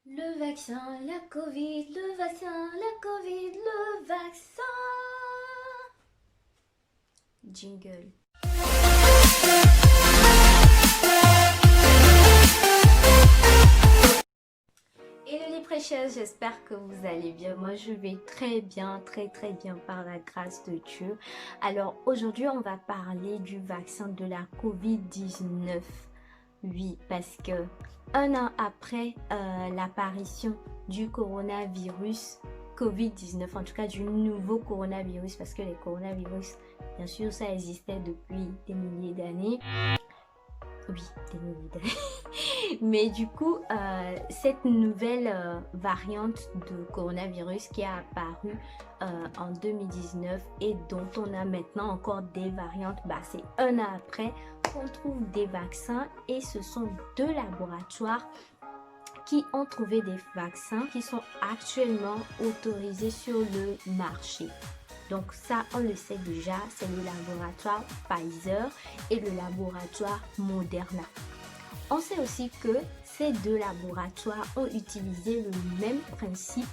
Le vaccin, la Covid, le vaccin, la Covid, le vaccin. Jingle. Hello les précieuses, j'espère que vous allez bien. Moi je vais très bien, très bien par la grâce de Dieu. Alors aujourd'hui on va parler du vaccin de la Covid-19. Oui, parce que un an après l'apparition du coronavirus Covid-19, en tout cas du nouveau coronavirus, parce que les coronavirus, bien sûr, ça existait depuis des milliers d'années. Oui, des milliers d'années. Mais du coup, cette nouvelle variante de coronavirus qui a apparu en 2019 et dont on a maintenant encore des variantes, c'est un an après qu'on trouve des vaccins et ce sont deux laboratoires qui ont trouvé des vaccins qui sont actuellement autorisés sur le marché. Donc ça, on le sait déjà, c'est le laboratoire Pfizer et le laboratoire Moderna. On sait aussi que ces deux laboratoires ont utilisé le même principe,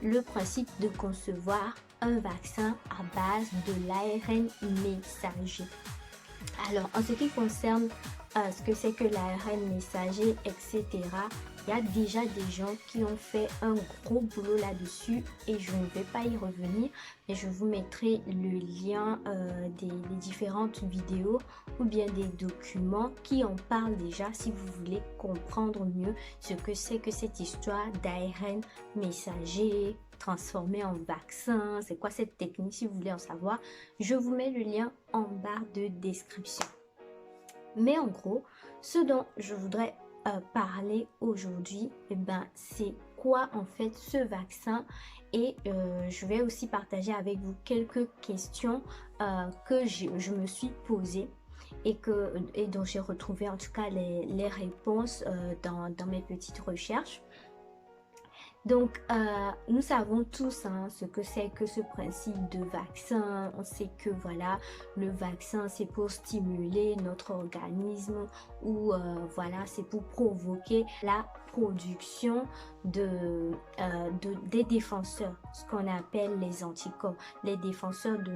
le principe de concevoir un vaccin à base de l'ARN messager. Alors, en ce qui concerne ce que c'est que l'ARN messager, etc., il y a déjà des gens qui ont fait un gros boulot là-dessus et je ne vais pas y revenir, mais je vous mettrai le lien des différentes vidéos ou bien des documents qui en parlent déjà si vous voulez comprendre mieux ce que c'est que cette histoire d'ARN messager transformé en vaccin. C'est quoi cette technique? Si vous voulez en savoir, je vous mets le lien en barre de description. Mais en gros, ce dont je voudrais parler aujourd'hui, c'est quoi en fait ce vaccin et je vais aussi partager avec vous quelques questions que je me suis posées et dont j'ai retrouvé en tout cas les réponses dans mes petites recherches. Donc, nous savons tous ce que c'est que ce principe de vaccin. On sait que voilà, le vaccin, c'est pour stimuler notre organisme ou voilà, c'est pour provoquer la production des défenseurs, ce qu'on appelle les anticorps, les défenseurs de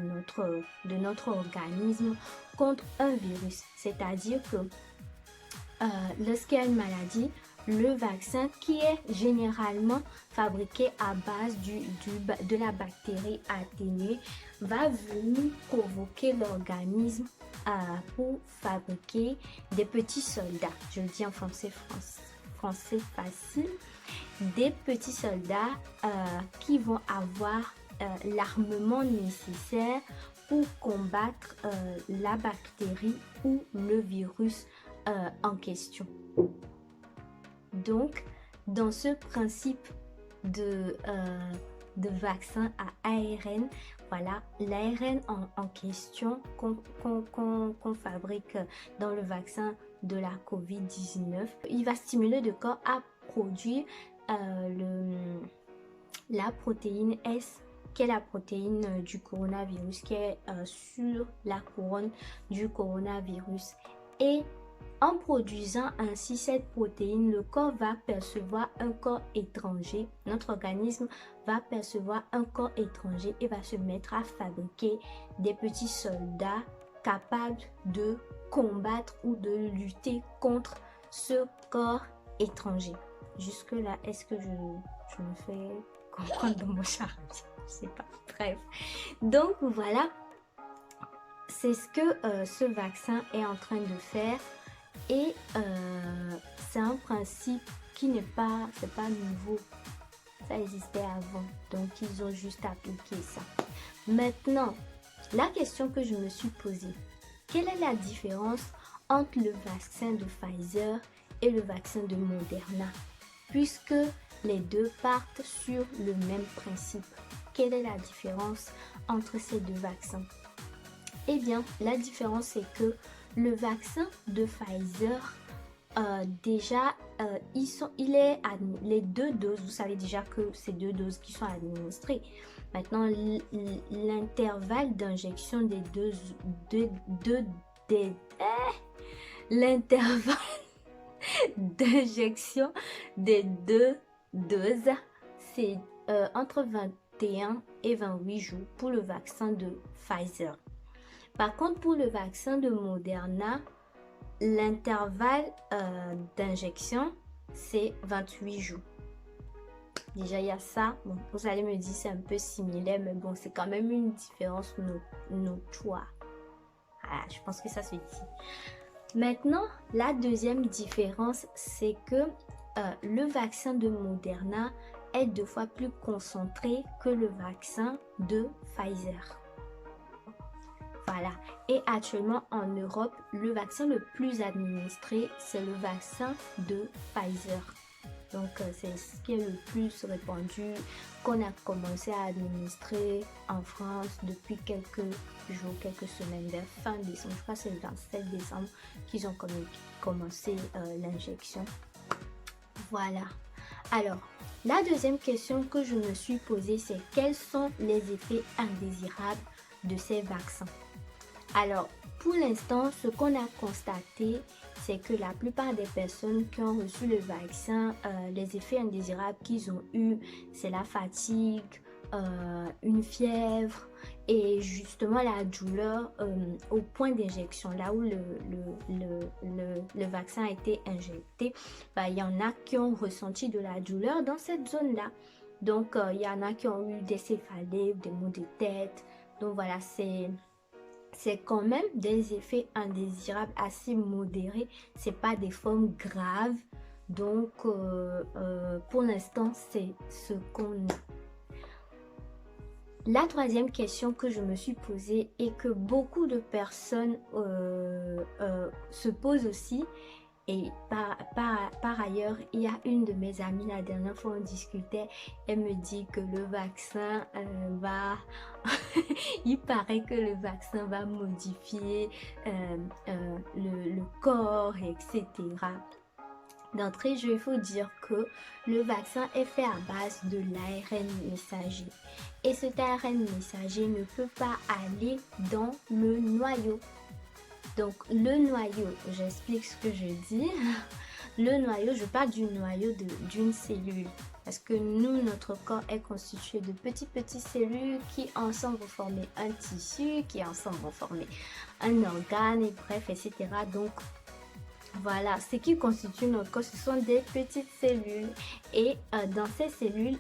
notre organisme contre un virus. C'est-à-dire que lorsqu'il y a une maladie, le vaccin qui est généralement fabriqué à base de la bactérie atténuée va venir provoquer l'organisme pour fabriquer des petits soldats. Je le dis en français facile. Des petits soldats qui vont avoir l'armement nécessaire pour combattre la bactérie ou le virus en question. Donc, dans ce principe de vaccin à ARN, voilà, l'ARN en question qu'on fabrique dans le vaccin de la COVID-19, il va stimuler le corps à produire la protéine S, qui est la protéine du coronavirus, qui est sur la couronne du coronavirus. Et en produisant ainsi cette protéine, le corps va percevoir un corps étranger. Notre organisme va percevoir un corps étranger et va se mettre à fabriquer des petits soldats capables de combattre ou de lutter contre ce corps étranger. Jusque-là, est-ce que je me fais comprendre dans mon charme? Je sais pas. Bref. Donc voilà, c'est ce que ce vaccin est en train de faire. Et c'est un principe qui n'est pas, c'est pas nouveau. Ça existait avant. Donc, ils ont juste appliqué ça. Maintenant, la question que je me suis posée, quelle est la différence entre le vaccin de Pfizer et le vaccin de Moderna? Puisque les deux partent sur le même principe. Quelle est la différence entre ces deux vaccins? Eh bien, la différence c'est que le vaccin de Pfizer, déjà, les deux doses, vous savez déjà que c'est deux doses qui sont administrées. Maintenant, l'intervalle d'injection des l'intervalle d'injection des deux doses, c'est entre 21 et 28 jours pour le vaccin de Pfizer. Par contre, pour le vaccin de Moderna, l'intervalle d'injection, c'est 28 jours. Déjà, il y a ça. Bon, vous allez me dire c'est un peu similaire, mais bon, c'est quand même une différence notoire. Voilà, je pense que ça se dit. Maintenant, la deuxième différence, c'est que le vaccin de Moderna est 2 fois plus concentré que le vaccin de Pfizer. Voilà. Et actuellement, en Europe, le vaccin le plus administré, c'est le vaccin de Pfizer. Donc, c'est ce qui est le plus répandu, qu'on a commencé à administrer en France depuis quelques jours, quelques semaines, vers fin décembre. Je crois que c'est le 27 décembre qu'ils ont commencé l'injection. Voilà. Alors, la deuxième question que je me suis posée, c'est quels sont les effets indésirables de ces vaccins? Alors, pour l'instant, ce qu'on a constaté, c'est que la plupart des personnes qui ont reçu le vaccin, les effets indésirables qu'ils ont eu, c'est la fatigue, une fièvre et justement la douleur au point d'injection, là où le vaccin a été injecté. Il y en a qui ont ressenti de la douleur dans cette zone-là. Donc, il y en a qui ont eu des céphalées, des maux de tête. Donc, voilà, c'est quand même des effets indésirables assez modérés, c'est pas des formes graves. Donc pour l'instant c'est ce qu'on a. La troisième question que je me suis posée et que beaucoup de personnes se posent aussi, et par ailleurs, il y a une de mes amies, la dernière fois on discutait, elle me dit que le vaccin il paraît que le vaccin va modifier le corps, etc. D'entrée, il faut dire que le vaccin est fait à base de l'ARN messager. Et cet ARN messager ne peut pas aller dans le noyau. Donc le noyau, j'explique ce que je dis. Le noyau, je parle du noyau d'une cellule. Parce que nous, notre corps est constitué de petites cellules qui ensemble vont former un tissu, qui ensemble vont former un organe, et bref, etc. Donc voilà, ce qui constitue notre corps, ce sont des petites cellules. Et dans ces cellules,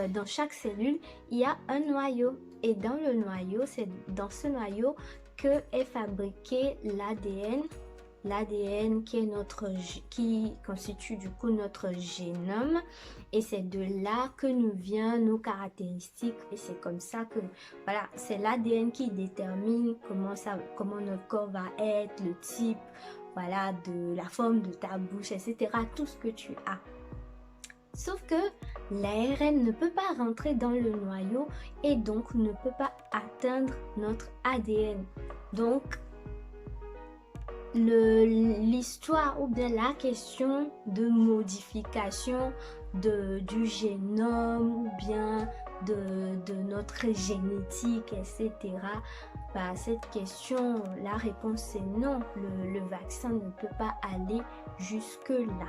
dans chaque cellule, il y a un noyau. Et dans le noyau, c'est dans ce noyau que est fabriqué l'ADN. L'ADN qui constitue du coup notre génome. Et c'est de là que nous viennent nos caractéristiques. Et c'est comme ça que, voilà, c'est l'ADN qui détermine comment notre corps va être, le type, voilà, de la forme de ta bouche, etc. Tout ce que tu as. Sauf que l'ARN ne peut pas rentrer dans le noyau et donc ne peut pas atteindre notre ADN. Donc, l'histoire ou bien la question de modification du génome ou bien de notre génétique, etc. Cette question, la réponse c'est non. Le vaccin ne peut pas aller jusque-là.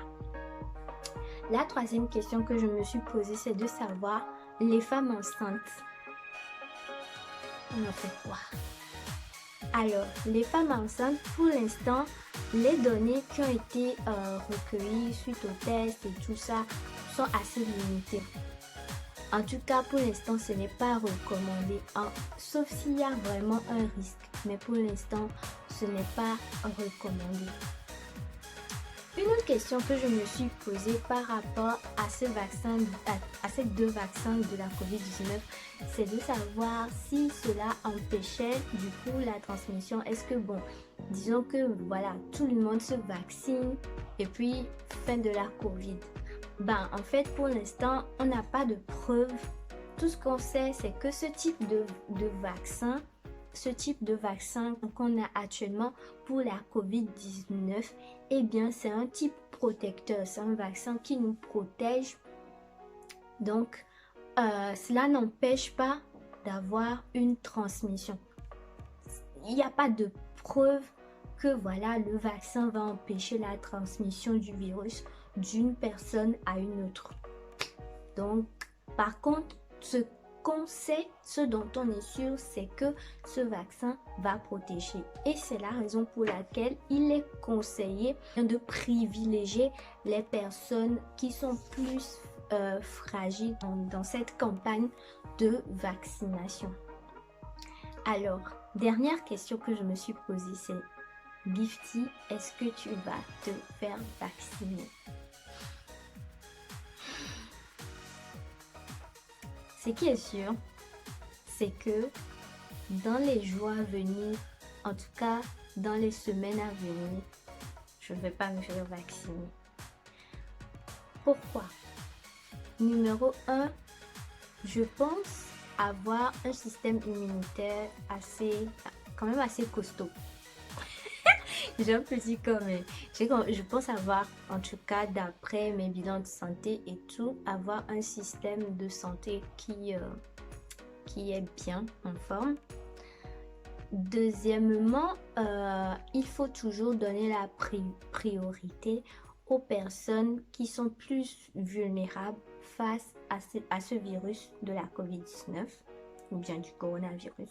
La troisième question que je me suis posée, c'est de savoir les femmes enceintes. On en fait quoi? Alors, les femmes enceintes, pour l'instant, les données qui ont été recueillies suite aux tests et tout ça sont assez limitées. En tout cas, pour l'instant, ce n'est pas recommandé, sauf s'il y a vraiment un risque. Mais pour l'instant, ce n'est pas recommandé. Une autre question que je me suis posée par rapport à ces deux vaccins de la COVID-19, c'est de savoir si cela empêchait du coup la transmission. Est-ce que disons que voilà, tout le monde se vaccine et puis fin de la COVID. En fait, pour l'instant, on n'a pas de preuves. Tout ce qu'on sait, c'est que ce type de vaccin qu'on a actuellement pour la COVID-19, eh bien, c'est un type protecteur. C'est un vaccin qui nous protège. Donc, cela n'empêche pas d'avoir une transmission. Il n'y a pas de preuve que voilà, le vaccin va empêcher la transmission du virus. d'une personne à une autre. Donc, par contre, ce qu'on sait, ce dont on est sûr, c'est que ce vaccin va protéger. Et c'est la raison pour laquelle il est conseillé de privilégier les personnes qui sont plus fragiles dans cette campagne de vaccination. Alors, dernière question que je me suis posée, c'est Gifty, est-ce que tu vas te faire vacciner? Ce qui est sûr, c'est que dans les jours à venir, en tout cas dans les semaines à venir, je ne vais pas me faire vacciner. Pourquoi? Numéro 1, je pense avoir un système immunitaire quand même assez costaud. J'ai un petit comme, je pense avoir, en tout cas d'après mes bilans de santé et tout, avoir un système de santé qui est bien en forme. Deuxièmement, il faut toujours donner la priorité aux personnes qui sont plus vulnérables face à ce virus de la COVID-19 ou bien du coronavirus.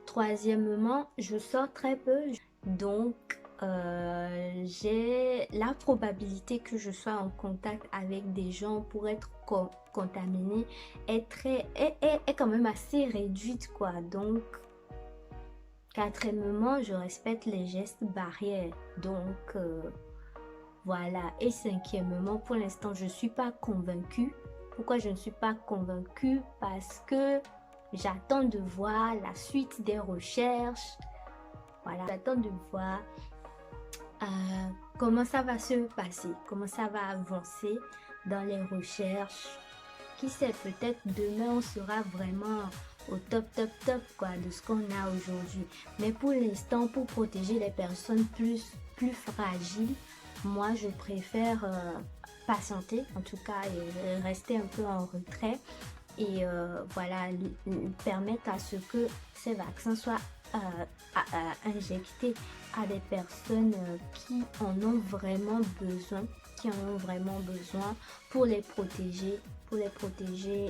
Troisièmement, je sors très peu, donc j'ai la probabilité que je sois en contact avec des gens pour être contaminée est quand même assez réduite, quoi. Donc, quatrièmement, je respecte les gestes barrières. Donc, voilà. Et cinquièmement, pour l'instant, je ne suis pas convaincue. Pourquoi je ne suis pas convaincue? Parce que j'attends de voir la suite des recherches. Voilà, j'attends de voir comment ça va se passer, comment ça va avancer dans les recherches. Qui sait, peut-être demain on sera vraiment au top quoi, de ce qu'on a aujourd'hui. Mais pour l'instant, pour protéger les personnes plus fragiles, moi je préfère patienter, en tout cas, et rester un peu en retrait. Et voilà, permettre à ce que ces vaccins soient injectés à des personnes qui en ont vraiment besoin, pour les protéger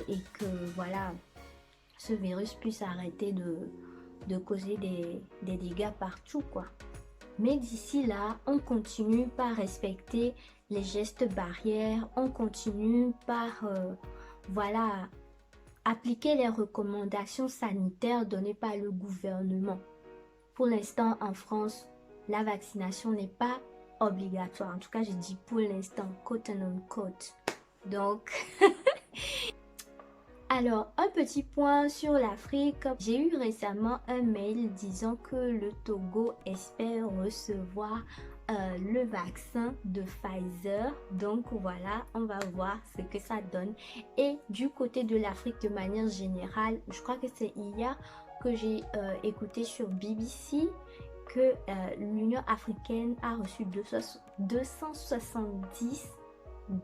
et que voilà, ce virus puisse arrêter de causer des dégâts partout, quoi. Mais d'ici là, on continue par respecter les gestes barrières, on continue par voilà, appliquer les recommandations sanitaires données par le gouvernement. Pour l'instant, en France, la vaccination n'est pas obligatoire. En tout cas, je dis pour l'instant, quote and unquote. Donc, alors, un petit point sur l'Afrique. J'ai eu récemment un mail disant que le Togo espère recevoir le vaccin de Pfizer. Donc voilà, on va voir ce que ça donne. Et du côté de l'Afrique de manière générale, je crois que c'est hier que j'ai écouté sur BBC que l'Union africaine a reçu 270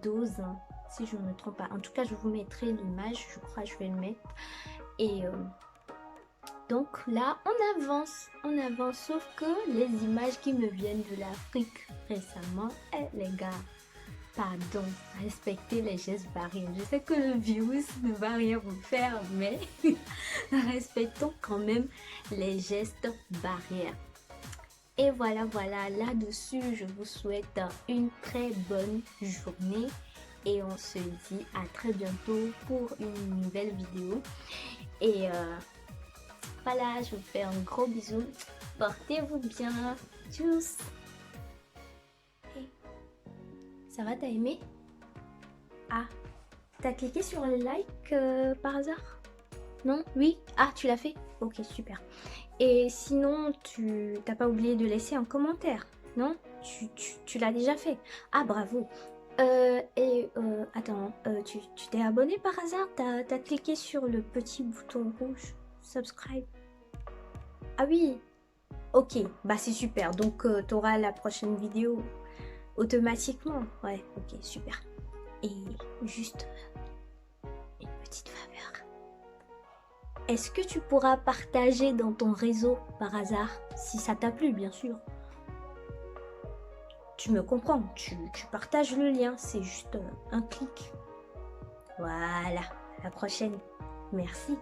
doses, si je ne me trompe pas. En tout cas, je vous mettrai l'image, je crois que je vais le mettre. Et donc là, on avance, sauf que les images qui me viennent de l'Afrique récemment, les gars, pardon, respectez les gestes barrières. Je sais que le virus ne va rien vous faire, mais respectons quand même les gestes barrières. Et voilà, là-dessus, je vous souhaite une très bonne journée. Et on se dit à très bientôt pour une nouvelle vidéo. Et voilà, je vous fais un gros bisou. Portez-vous bien. Tchuss. Hey. Ça va, t'as aimé? Ah, t'as cliqué sur le like par hasard? Non? Oui? Ah, tu l'as fait? Ok, super. Et sinon, tu t'as pas oublié de laisser un commentaire, non? Tu l'as déjà fait? Ah, bravo. Attends, tu t'es abonné par hasard? T'as cliqué sur le petit bouton rouge, subscribe. Ah oui, ok, bah c'est super. Donc, t'auras la prochaine vidéo automatiquement. Ouais, ok, super. Et juste une petite faveur. Est-ce que tu pourras partager dans ton réseau par hasard, si ça t'a plu, bien sûr? tu me comprends, tu partages le lien, c'est juste un clic. Voilà, à la prochaine. Merci.